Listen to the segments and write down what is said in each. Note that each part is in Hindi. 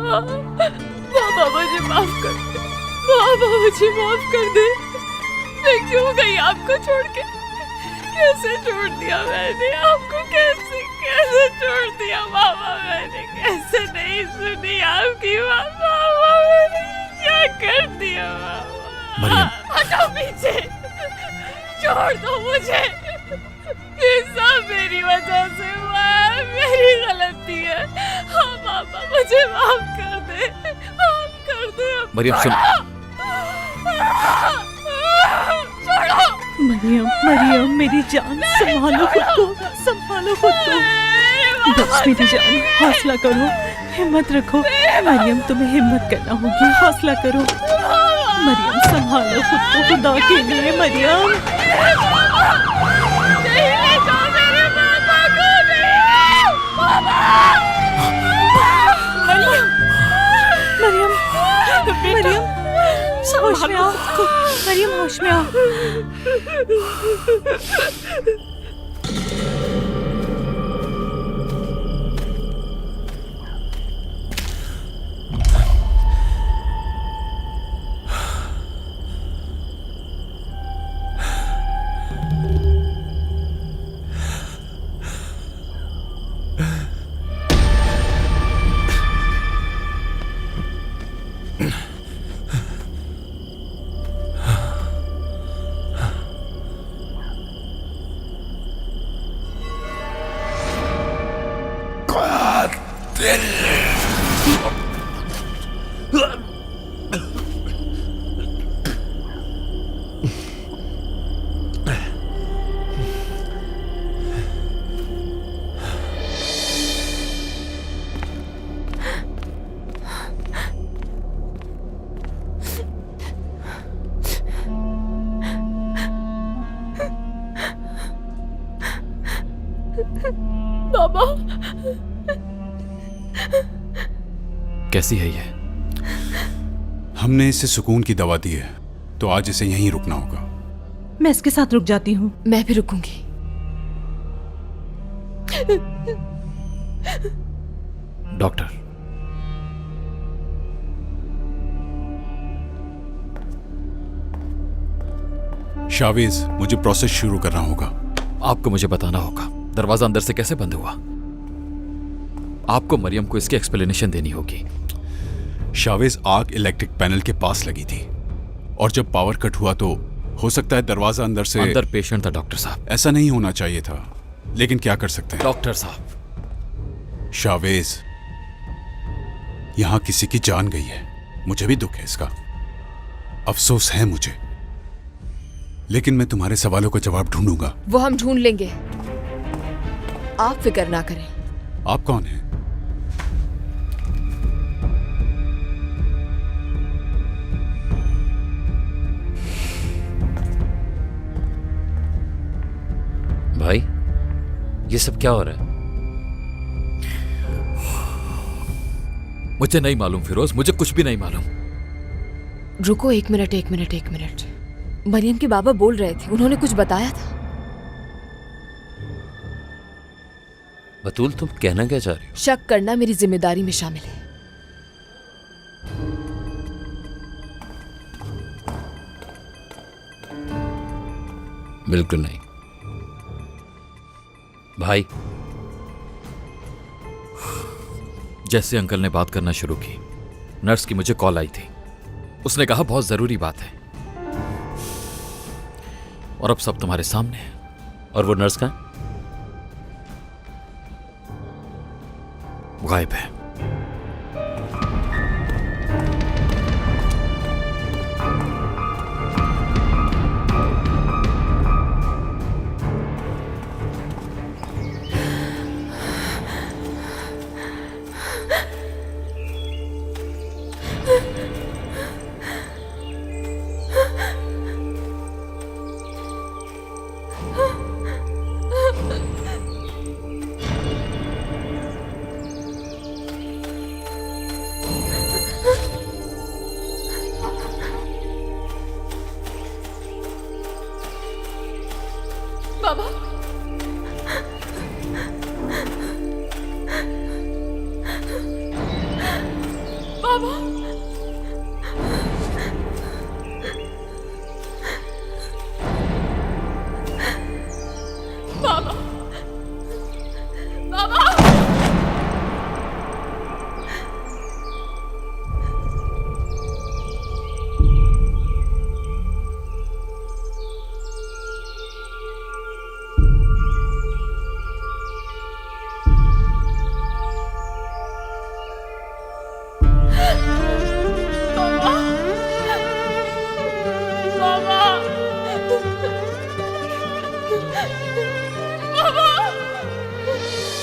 बाबा मुझे माफ कर दे, बाबा मुझे माफ कर दे। मैं क्यों गई आपको छोड़ के? कैसे छोड़ दिया मैंने आपको? कैसे कैसे छोड़ दिया बाबा मैंने? कैसे नहीं सुनी आपकी बात बाबा? मैंने क्या कर दिया बाबा? मरियम। हटो पीछे, छोड़ दो मुझे। ये सब मेरी वजह से हुआ है, मेरी गलती है। हाँ बाबा मुझे माफ कर दे, माफ कर दे। मरियम सुन। छोड़ो। मरियम, मरियम मेरी जान, संभालो खुद को, संभालो खुद को। बस मेरी जान, हौसला करो, हिम्मत रखो। मरियम तुम्हें हिम्मत करना होगी, हौसला करो। मरियम संभालो खुद को, खुदा के लिए। मरियम नहीं ले जाओ मेरे बाबा को, नहीं बाबा। मरियम, मरियम होश में आओ। मरियम होश में आओ। बाबा कैसी है ये? हमने इसे सुकून की दवा दी है, तो आज इसे यहीं रुकना होगा। मैं इसके साथ रुक जाती हूँ। मैं भी रुकूंगी। डॉक्टर, शावेज, मुझे प्रोसेस शुरू करना होगा। आपको मुझे बताना होगा दरवाजा अंदर से कैसे बंद हुआ। आपको मरियम को इसकी एक्सप्लेनेशन देनी होगी। शावेज, आग इलेक्ट्रिक पैनल के पास लगी थी और जब पावर कट हुआ तो हो सकता है दरवाजा अंदर से। अंदर पेशेंट था डॉक्टर साहब। ऐसा नहीं होना चाहिए था, लेकिन क्या कर सकते हैं। डॉक्टर साहब, शावेज, यहां किसी की जान गई है, मुझे भी दुख है इसका, अफसोस है मुझे, लेकिन मैं तुम्हारे सवालों का जवाब ढूंढूंगा। वो हम ढूंढ लेंगे, आप फिक्र ना करें। आप कौन हैं? भाई, ये सब क्या हो रहा है? मुझे नहीं मालूम फिरोज, मुझे कुछ भी नहीं मालूम। रुको, एक मिनट एक मिनट एक मिनट। मरियम के बाबा बोल रहे थे, उन्होंने कुछ बताया था। बतूल, तुम कहना क्या चाह रही हो? शक करना मेरी जिम्मेदारी में शामिल है। बिल्कुल नहीं भाई। जैसे अंकल ने बात करना शुरू की, नर्स की मुझे कॉल आई थी। उसने कहा बहुत जरूरी बात है, और अब सब तुम्हारे सामने है। और वो नर्स कहाँ? गायब है। बाबा बाबा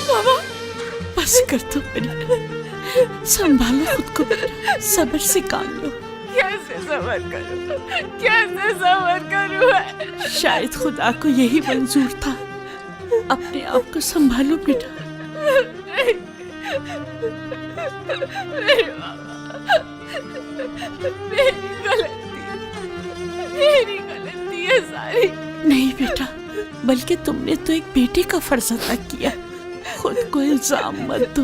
बाबा बस कर दो मरियम, संभालो खुद को बेटा, सब्र से काम लो। कैसे सबर करूं, कैसे सबर करूं है? शायद खुदा को यही मंजूर था। अपने आप को संभालो बेटा। मेरे बाबा, मेरी गलती है सारी। नहीं बेटा, बल्कि तुमने तो एक बेटे का फर्ज अदा किया। खुद को इल्जाम मत दो।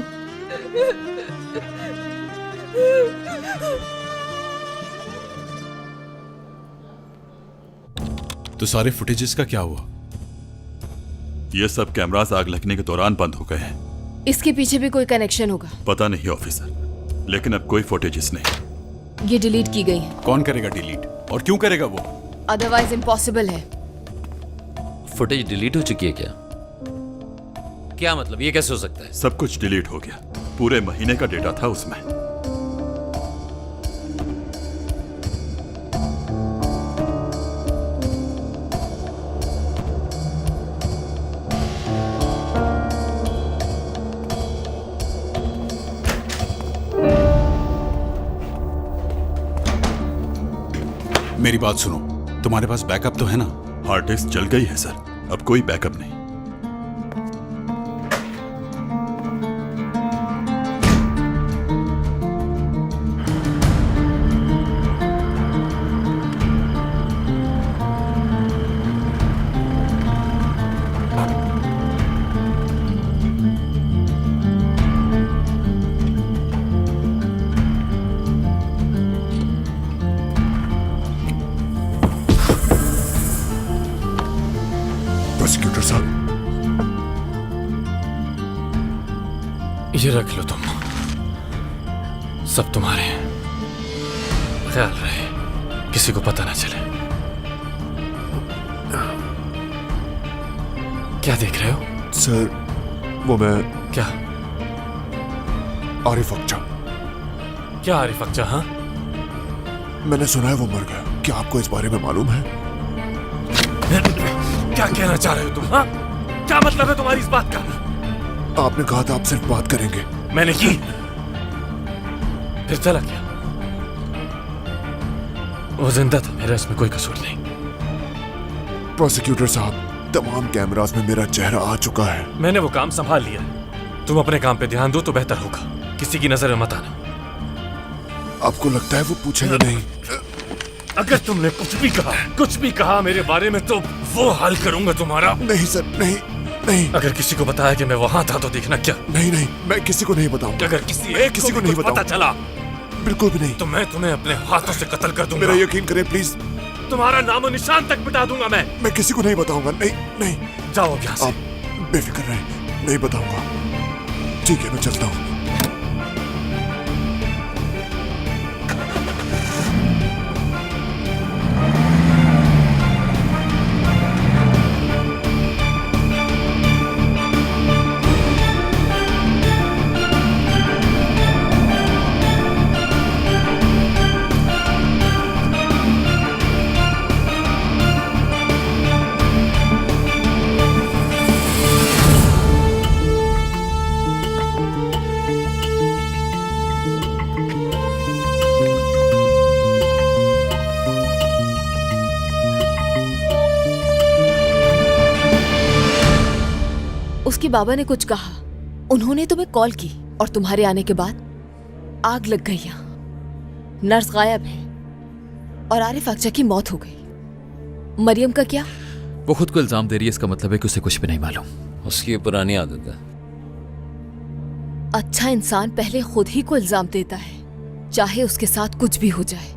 तो सारे फुटेजेस का क्या हुआ? ये सब कैमरास आग लगने के दौरान बंद हो गए हैं। इसके पीछे भी कोई कनेक्शन होगा। पता नहीं ऑफिसर, लेकिन अब कोई फुटेजेस नहीं। ये डिलीट की गई है। कौन करेगा डिलीट, और क्यों करेगा वो? अदरवाइज इम्पॉसिबल है। फुटेज डिलीट हो चुकी है क्या? क्या मतलब, ये कैसे हो सकता है? सब कुछ डिलीट हो गया। पूरे महीने का डेटा था उसमें। मेरी बात सुनो, तुम्हारे पास बैकअप तो है ना? हार्ड डिस्क जल गई है सर, अब कोई बैकअप नहीं। प्रोसिक्यूटर साहब, ये रख लो तुम, सब तुम्हारे हैं। ख्याल रहे किसी को पता ना चले। क्या देख रहे हो? सर वो मैं क्या? आरिफ अख्जा। क्या आरिफ अख्जा? हाँ, मैंने सुना है वो मर गया। क्या आपको इस बारे में मालूम है? क्या कहना चाह रहे हो तुम? हाँ, क्या मतलब है तुम्हारी इस बात का? आपने कहा था आप सिर्फ बात करेंगे। मैंने की, फिर चला क्या? वो जिंदा था, मेरा इसमें कोई कसूर नहीं। प्रोसिक्यूटर साहब, तमाम कैमरास में मेरा चेहरा आ चुका है। मैंने वो काम संभाल लिया है। तुम अपने काम पे ध्यान दो तो बेहतर होगा। किसी की नजर में मत आना। आपको लगता है वो पूछेंगे नहीं? अगर तुमने कुछ भी कहा मेरे बारे में, तो वो हाल करूंगा तुम्हारा। नहीं सर, नहीं नहीं। अगर किसी को बताया कि मैं वहां था तो देखना क्या? नहीं नहीं, मैं किसी को नहीं बताऊंगा। अगर किसी को नहीं पता चला, बिल्कुल भी नहीं, तो मैं तुम्हें अपने हाथों से कत्ल कर दूंगा। मेरा यकीन करें प्लीज। तुम्हारा नामो निशान तक मिटा दूंगा मैं किसी को नहीं बताऊंगा। नहीं नहीं, जाओ यहाँ से। आप बेफिक्र रहें, नहीं बताऊंगा। ठीक है, मैं चलता हूँ। उसके बाबा ने कुछ कहा, उन्होंने तुम्हें कॉल की और तुम्हारे आने के बाद आग लग गई। यहाँ नर्स गायब है और आरिफ अख्जा की मौत हो गई। मरियम का क्या? वो खुद को इल्जाम दे रही है, इसका मतलब है कि उसे कुछ भी नहीं मालूम। उसकी ये पुरानी आदत है। अच्छा इंसान पहले खुद ही को इल्जाम देता है, चाहे उसके साथ कुछ भी हो जाए।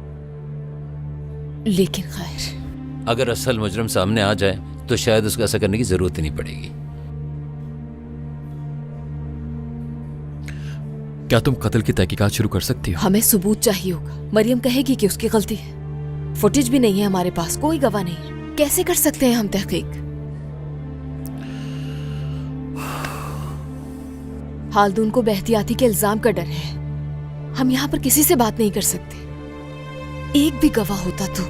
लेकिन खैर, अगर असल मुजरिम सामने आ जाए तो शायद उसको ऐसा करने की जरूरत ही नहीं पड़ेगी। क्या तुम कत्ल की तहकीकात शुरू कर सकती हो? हमें सबूत चाहिए होगा। मरियम कहेगी कि उसकी गलती है। फुटेज भी नहीं है हमारे पास, कोई गवाह नहीं है। कैसे कर सकते हैं हम तहकीक? हालदून को बेहतियाती के इल्जाम का डर है। हम यहाँ पर किसी से बात नहीं कर सकते। एक भी गवाह होता तो।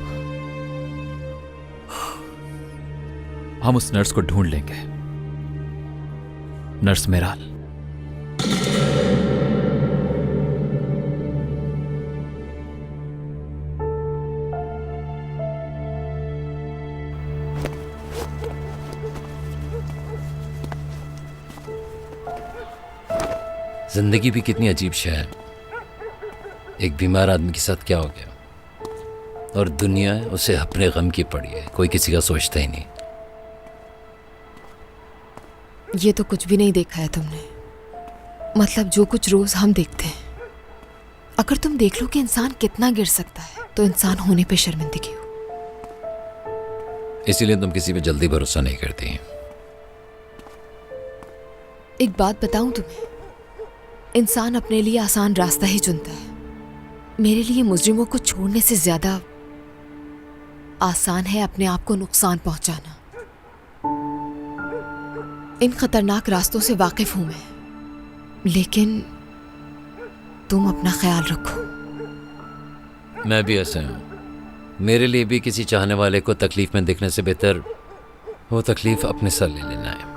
हम उस नर्स को ढूंढ लेंगे, नर्स मेराल। जिंदगी भी कितनी अजीब शय है। एक बीमार आदमी के साथ क्या हो गया और दुनिया उसे अपने गम की पड़ी है, कोई किसी का सोचता ही नहीं। ये तो कुछ भी नहीं देखा है तुमने। मतलब जो कुछ रोज हम देखते हैं। अगर तुम देख लो कि इंसान कितना गिर सकता है तो इंसान होने पे शर्मिंदगी हो। इसीलिए तुम किसी पे जल्दी भरोसा नहीं करती। एक बात बताऊं तुम्हें, इंसान अपने लिए आसान रास्ता ही चुनता है। मेरे लिए मुजरिमों को छोड़ने से ज्यादा आसान है अपने आप को नुकसान पहुंचाना। इन खतरनाक रास्तों से वाकिफ हूं मैं, लेकिन तुम अपना ख्याल रखो। मैं भी ऐसे हूं। मेरे लिए भी किसी चाहने वाले को तकलीफ में देखने से बेहतर वो तकलीफ अपने सर ले लेना है।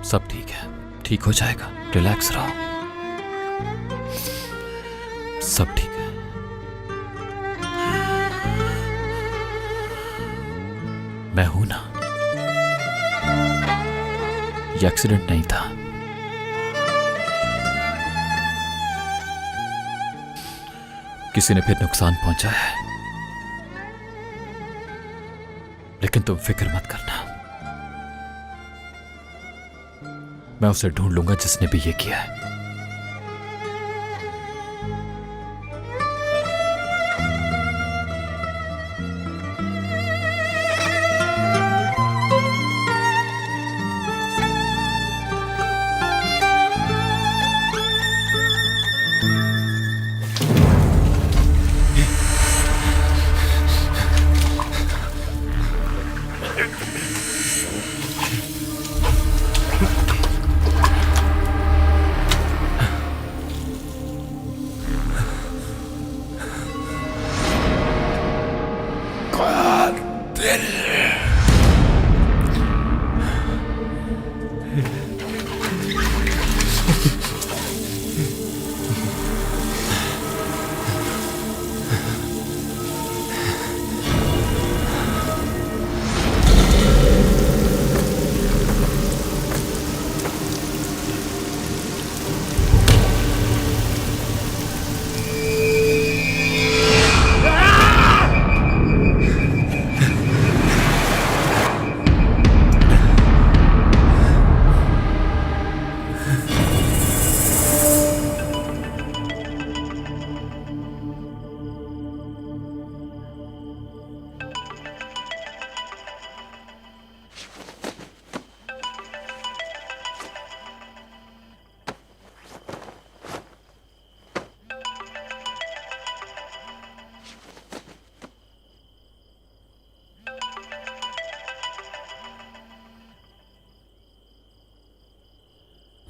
सब ठीक है, ठीक हो जाएगा, रिलैक्स रहो, सब ठीक है। मैं हूं ना, ये एक्सीडेंट नहीं था। किसी ने फिर नुकसान पहुंचाया है, लेकिन तुम फिक्र मत करना, मैं उसे ढूंढ लूंगा जिसने भी ये किया है।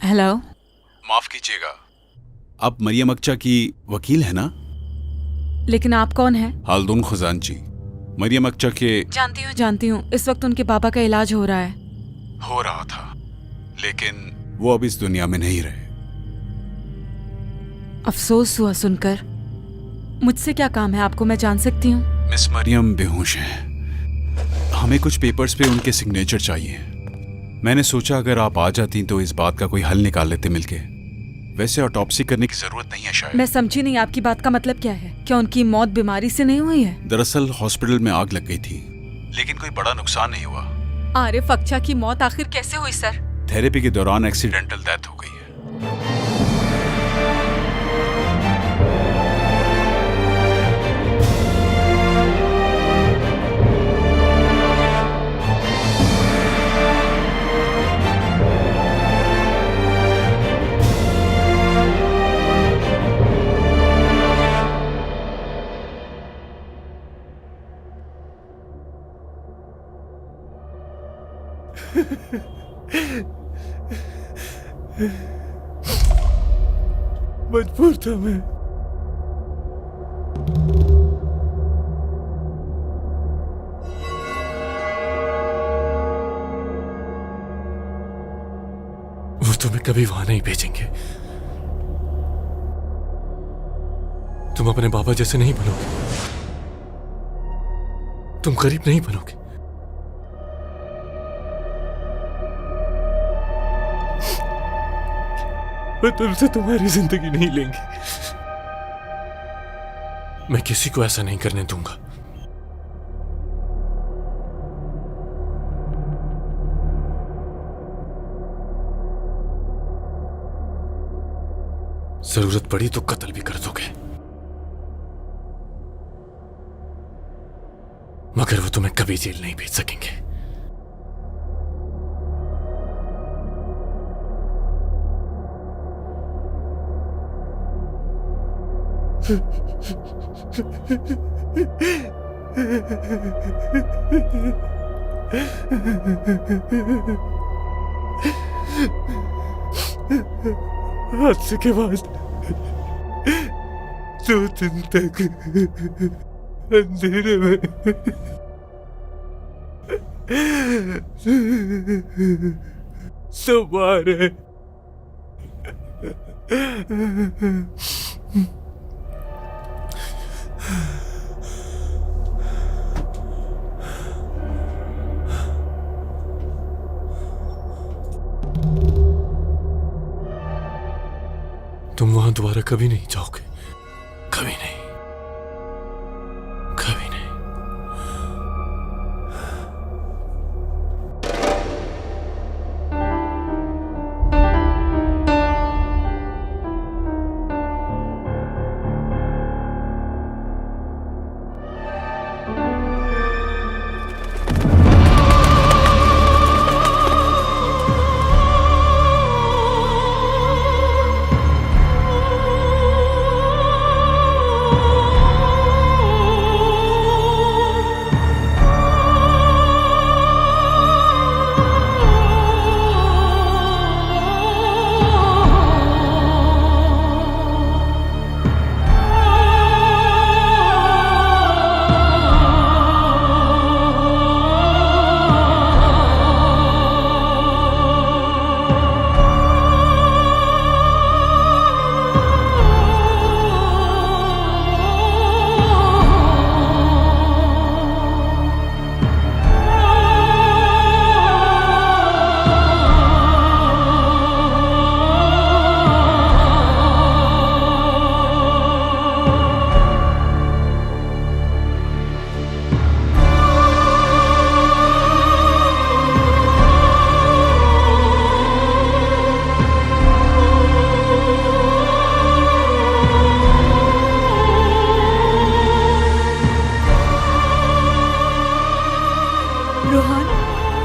हेलो। माफ कीजिएगा, आप मरियम अक्चा की वकील है ना? लेकिन आप कौन हैं? हालदून खुजानची, मरियम अक्चा के। जानती हूँ। इस वक्त उनके पापा का इलाज हो रहा था, लेकिन वो अब इस दुनिया में नहीं रहे। अफसोस हुआ सुनकर। मुझसे क्या काम है आपको, मैं जान सकती हूँ? मिस मरियम बेहोश हैं। हमें कुछ पेपर्स पे उनके सिग्नेचर चाहिए। मैंने सोचा अगर आप आ जाती तो इस बात का कोई हल निकाल लेते मिलके। वैसे ऑटोप्सी करने की जरूरत नहीं है शायद। मैं समझी नहीं, आपकी बात का मतलब क्या है? क्या उनकी मौत बीमारी से नहीं हुई है? दरअसल हॉस्पिटल में आग लग गई थी, लेकिन कोई बड़ा नुकसान नहीं हुआ। आरिफ अक्चा की मौत आखिर कैसे हुई सर? थेरेपी के दौरान एक्सीडेंटल डेथ हो गई है। मजबूर था मैं। वो तुम्हें कभी वहां नहीं भेजेंगे। तुम अपने बाबा जैसे नहीं बनोगे, तुम गरीब नहीं बनोगे। मैं तुमसे तुम्हारी जिंदगी नहीं लेंगे। मैं किसी को ऐसा नहीं करने दूंगा। जरूरत पड़ी तो कत्ल भी कर दोगे, मगर वो तुम्हें कभी जेल नहीं भेज सकेंगे। हादसे के बाद 2 दिन तक अंधेरे में तुम्हारे तुम वहां दोबारा कभी नहीं जाओगे, कभी नहीं, कभी नहीं।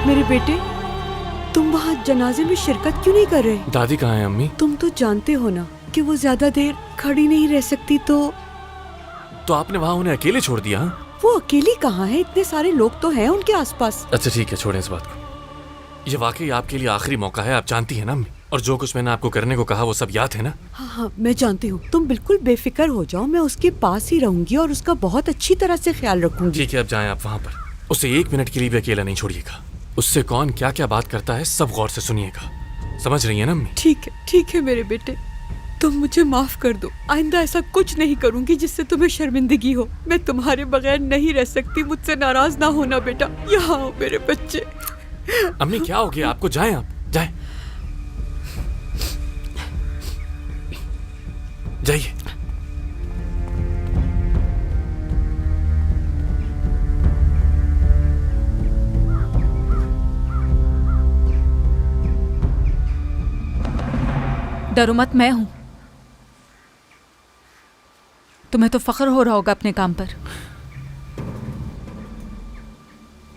मेरे बेटे, तुम वहाँ जनाजे में शिरकत क्यों नहीं कर रहे? दादी कहाँ है अम्मी? तुम तो जानते हो ना कि वो ज्यादा देर खड़ी नहीं रह सकती, तो आपने वहाँ उन्हें अकेले छोड़ दिया? वो अकेली कहाँ है, इतने सारे लोग तो हैं उनके आसपास। अच्छा ठीक है, छोड़ें इस बात को। ये वाकई आपके लिए आखिरी मौका है, आप जानती है ना अम्मी। और जो कुछ मैंने आपको करने को कहा वो सब याद है ना? हाँ हाँ, मैं जानती हूँ। तुम बिल्कुल बेफिक्र हो जाओ, मैं उसके पास ही रहूंगी और उसका बहुत अच्छी तरह से ख्याल रखूंगी। ठीक है, अब जाएं आप वहाँ पर। उसे 1 मिनट के लिए भी अकेला नहीं छोड़िएगा। उससे कौन क्या क्या बात करता है सब गौर से सुनिएगा। समझ रही है ना अम्मी? ठीक है मेरे बेटे, तुम मुझे माफ कर दो। आइंदा ऐसा कुछ नहीं करूंगी जिससे तुम्हें शर्मिंदगी हो। मैं तुम्हारे बगैर नहीं रह सकती, मुझसे नाराज ना होना बेटा। यहाँ आओ मेरे बच्चे। अम्मी क्या हो गया आपको? जाएं आप, जाएं, जाइए। डरो मत, मैं हूं। तुम्हें तो फख्र हो रहा होगा अपने काम पर।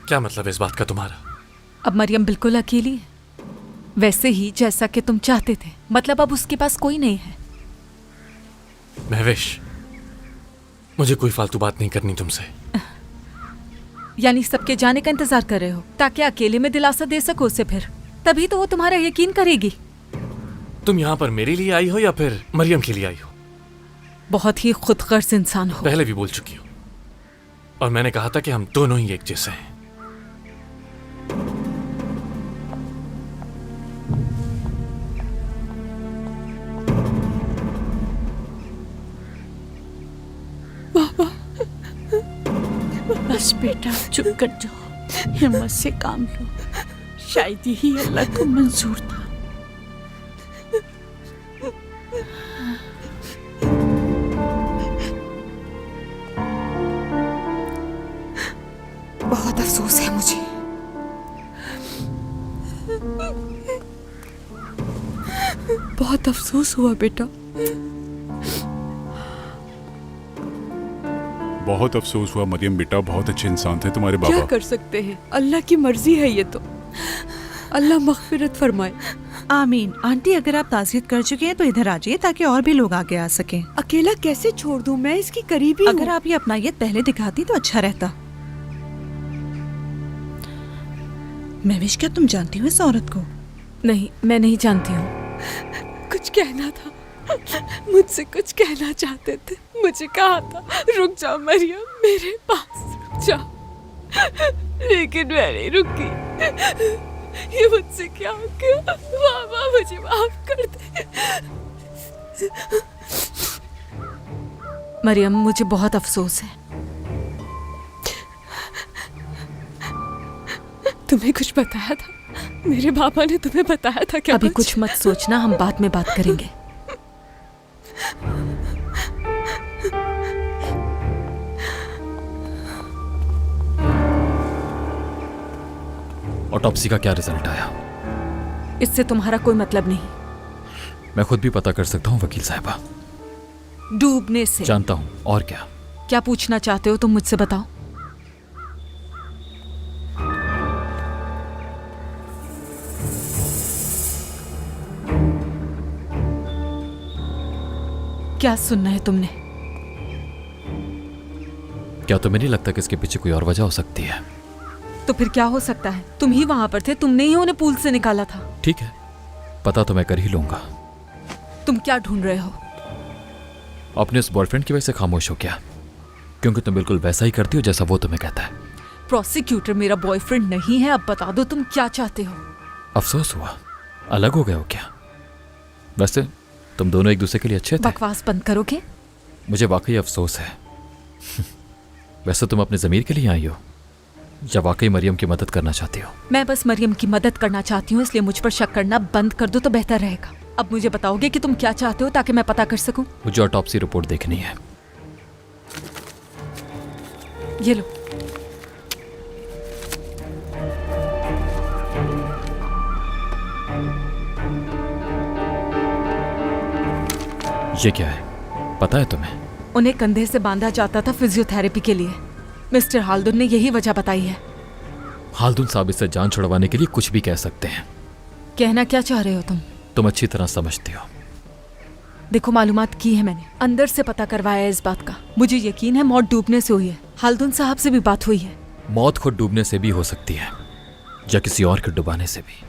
क्या मतलब है इस बात का तुम्हारा? अब मरियम बिल्कुल अकेली है, वैसे ही जैसा कि तुम चाहते थे। मतलब अब उसके पास कोई नहीं है। महविश, मुझे कोई फालतू बात नहीं करनी तुमसे। यानी सबके जाने का इंतजार कर रहे हो ताकि अकेले में दिलासा दे सको उसे? फिर तभी तो वो तुम्हारा यकीन करेगी। तुम यहाँ पर मेरे लिए आई हो या फिर मरियम के लिए आई हो? बहुत ही खुदगर्ज इंसान हो। पहले भी बोल चुकी हो, और मैंने कहा था कि हम दोनों ही एक जैसे हैं। बस बेटा चुप कर जाओ, हिम्मत से काम लो। शायद यही अल्लाह को मंजूर था। बहुत अफसोस है मुझे। बहुत अफसोस हुआ बेटा। बहुत अफसोस हुआ मरियम बेटा, बहुत अच्छे इंसान थे तुम्हारे क्या बाबा। कर सकते हैं, अल्लाह की मर्जी है ये तो। अल्लाह मग़फ़िरत फरमाए। आमीन। आंटी अगर आप ताज़ियत कर चुके हैं तो इधर आ जाइए ताकि और भी लोग आगे आ सकें। अकेला कैसे छोड़ दूं, मैं इसकी करीबी अगर हूँ। आप ये अपनायत पहले दिखाती तो अच्छा रहता। महविश, क्या तुम जानती हो इस औरत को? नहीं, मैं नहीं जानती हूँ। कुछ कहना था, मुझसे कुछ कहना चाहते थे। मुझे कहा था रुक जाओ मरियम, मेरे पास रुक जाओ, लेकिन मैं नहीं रुकी। ये मुझसे क्या हो गया? बाबा मुझे माफ कर दे। मरियम, मुझे बहुत अफसोस है। तुम्हें कुछ बताया था? मेरे पापा ने तुम्हें बताया था क्या? अभी कुछ मत सोचना, हम बाद में बात करेंगे। ऑटोप्सी का क्या रिजल्ट आया? इससे तुम्हारा कोई मतलब नहीं। मैं खुद भी पता कर सकता हूँ वकील साहिबा। डूबने से। जानता हूँ, और क्या? क्या पूछना चाहते हो तुम मुझसे बताओ। क्या सुनना है तुमने? क्या तुम्हें नहीं लगता कि इसके पीछे कोई और वजह हो सकती है? तो फिर क्या हो सकता है? तुम ही वहां पर थे, तुमने ही उन्हें पूल से निकाला था। ठीक है, पता तो मैं कर ही लूंगा। तुम क्या ढूंढ रहे हो? अपने उस बॉयफ्रेंड की वजह से खामोश हो क्या? क्योंकि तुम बिल्कुल वैसा ही करती हो जैसा वो तुम्हें कहता है। प्रोसिक्यूटर मेरा बॉयफ्रेंड नहीं है। अब बता दो तुम क्या चाहते हो। अफसोस हुआ, अलग हो गए हो क्या? वैसे तुम दोनों एक दूसरे के लिए अच्छे थे। बकवास बंद करोगे? मुझे वाकई अफसोस है। वैसे तुम अपने ज़मीर के लिए आई हो या वाकई मरियम की मदद करना चाहती हो? मैं बस मरियम की मदद करना चाहती हूँ, इसलिए मुझ पर शक करना बंद कर दो तो बेहतर रहेगा। अब मुझे बताओगे कि तुम क्या चाहते हो ताकि मैं पता कर सकूं? मुझे ऑटोप्सी रिपोर्ट देखनी है। ये लो। ये क्या है, पता है तुम्हें? उन्हें कंधे से बांधा जाता था फिजियोथेरेपी के लिए। मिस्टर हाल्दुन ने यही वजह बताई है। हाल्दुन साहब इससे जान छुड़वाने के लिए कुछ भी कह सकते हैं। कहना क्या चाह रहे हो तुम? तुम अच्छी तरह समझती हो। देखो, मालूमात की है मैंने, अंदर से पता करवाया है इस बात का। मुझे यकीन है मौत डूबने से हुई है। हाल्दुन साहब से भी बात हुई है। मौत खुद डूबने से भी हो सकती है या किसी और के डुबाने से भी।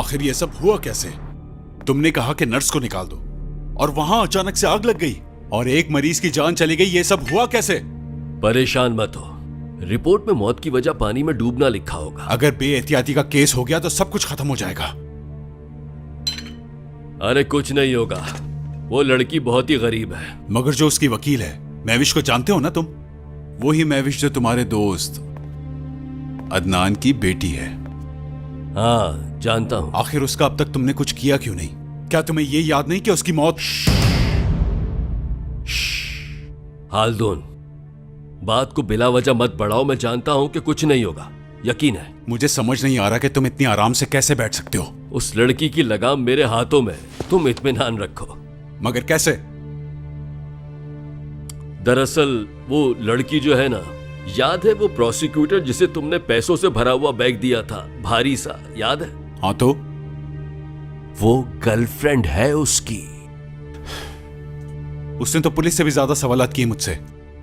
आखिर ये सब हुआ कैसे? तुमने कहा कि नर्स को निकाल दो और वहां अचानक से आग लग गई और एक मरीज की जान चली गई। ये सब हुआ कैसे? परेशान मत हो, रिपोर्ट में मौत की वजह पानी में डूबना लिखा होगा। अगर बेएहतियाती का केस हो गया तो सब कुछ खत्म हो जाएगा। अरे कुछ नहीं होगा, वो लड़की बहुत ही गरीब है। मगर जो उसकी वकील है, महविश को जानते हो ना तुम? वही महविश जो तुम्हारे दोस्त अदनान की बेटी है। हाँ जानता हूं। आखिर उसका अब तक तुमने कुछ किया क्यों नहीं? क्या तुम्हें ये याद नहीं कि उसकी मौत? हाल्दून, बात को बिला वजह मत बढ़ाओ। मैं जानता हूं कि कुछ नहीं होगा, यकीन है। मुझे समझ नहीं आ रहा कि तुम इतनी आराम से कैसे बैठ सकते हो। उस लड़की की लगाम मेरे हाथों में, तुम इत्मीनान रखो। मगर कैसे? दरअसल वो लड़की जो है ना, याद है वो प्रोसिक्यूटर जिसे तुमने पैसों से भरा हुआ बैग दिया था, भारी सा, याद है? हाँ तो? वो गर्लफ्रेंड है उसकी। उसने तो पुलिस से भी ज्यादा सवालात किए मुझसे।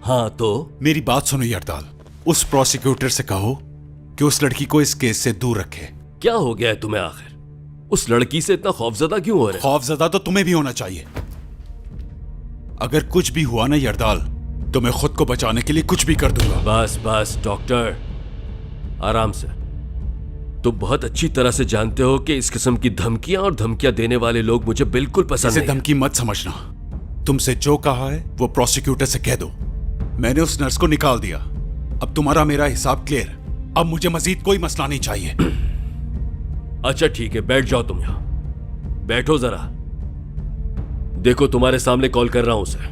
हाँ तो? मेरी बात सुनो यरदाल, उस प्रोसिक्यूटर से कहो कि उस लड़की को इस केस से दूर रखे। क्या हो गया है तुम्हें आखिर? उस लड़की से इतना खौफजदा क्यों हो रहे? खौफजदा तो तुम्हें भी होना चाहिए। अगर कुछ भी हुआ ना यरदाल, तो मैं खुद को बचाने के लिए कुछ भी कर दूंगा। बस बस डॉक्टर, आराम से। तुम बहुत अच्छी तरह से जानते हो कि इस किस्म की धमकियां और धमकियां देने वाले लोग मुझे बिल्कुल पसंद नहीं। धमकी मत समझना। तुमसे जो कहा है वो प्रोसिक्यूटर से कह दो। मैंने उस नर्स को निकाल दिया। अब तुम्हारा मेरा हिसाब क्लियर। अब मुझे मजीद कोई मसला नहीं चाहिए। अच्छा ठीक है, बैठ जाओ तुम यहां। बैठो जरा। देखो तुम्हारे सामने कॉल कर रहा हूं उसे।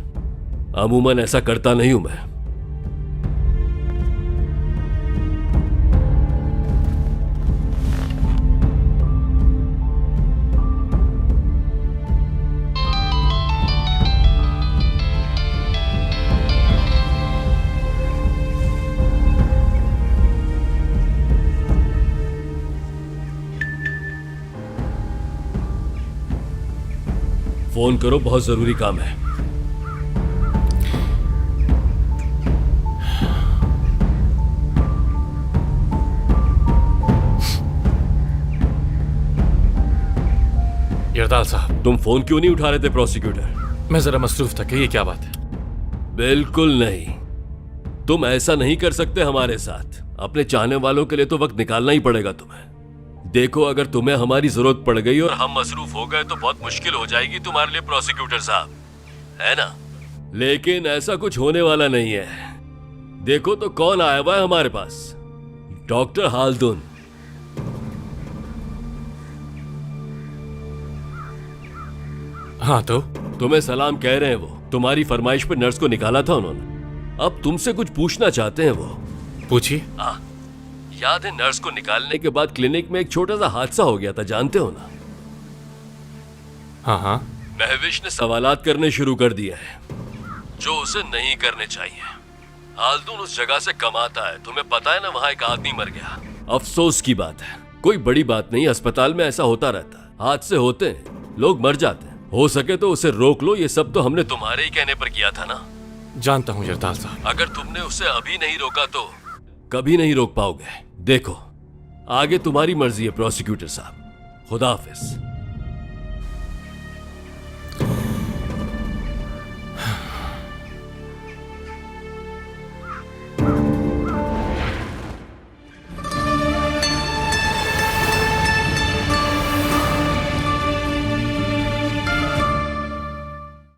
अमूमन ऐसा करता नहीं हूं मैं। फोन करो, बहुत जरूरी काम है। यरदाल साहब, तुम फोन क्यों नहीं उठा रहे थे प्रोसिक्यूटर? मैं जरा मसरूफ था। कहिए क्या बात है? बिल्कुल नहीं, तुम ऐसा नहीं कर सकते हमारे साथ। अपने चाहने वालों के लिए तो वक्त निकालना ही पड़ेगा तुम्हें। देखो, अगर तुम्हें हमारी जरूरत पड़ गई और हम मसरूफ हो गए तो बहुत मुश्किल हो जाएगी तुम्हारे लिए प्रोसिक्यूटर साहब, है ना? लेकिन ऐसा कुछ होने वाला नहीं है। देखो तो कौन आया हुआ है हमारे पास, डॉक्टर हाल्दून। हाँ तो? तुम्हें सलाम कह रहे हैं वो। तुम्हारी फरमाइश पर नर्स को निकाला था उन्होंने। अब तुमसे कुछ पूछना चाहते हैं वो। पूछिए। याद है नर्स को निकालने के बाद क्लिनिक में एक छोटा सा हादसा हो गया था, जानते हो ना? हाँ। महविश ने सवालात करने शुरू कर दिए हैं जो उसे नहीं करने चाहिए। हाल्दून उस जगह से कमाता है, तुम्हें पता है ना? वहां एक आदमी मर गया। अफसोस की बात है, कोई बड़ी बात नहीं। अस्पताल में ऐसा होता रहता है, हादसे होते हैं, लोग मर जाते हैं। हो सके तो उसे रोक लो। ये सब तो हमने तुम्हारे ही कहने पर किया था ना? जानता हूं यरदाल साहब। अगर तुमने उसे अभी नहीं रोका तो कभी नहीं रोक पाओगे। देखो, आगे तुम्हारी मर्जी है प्रोसिक्यूटर साहब। खुदा हाफिज।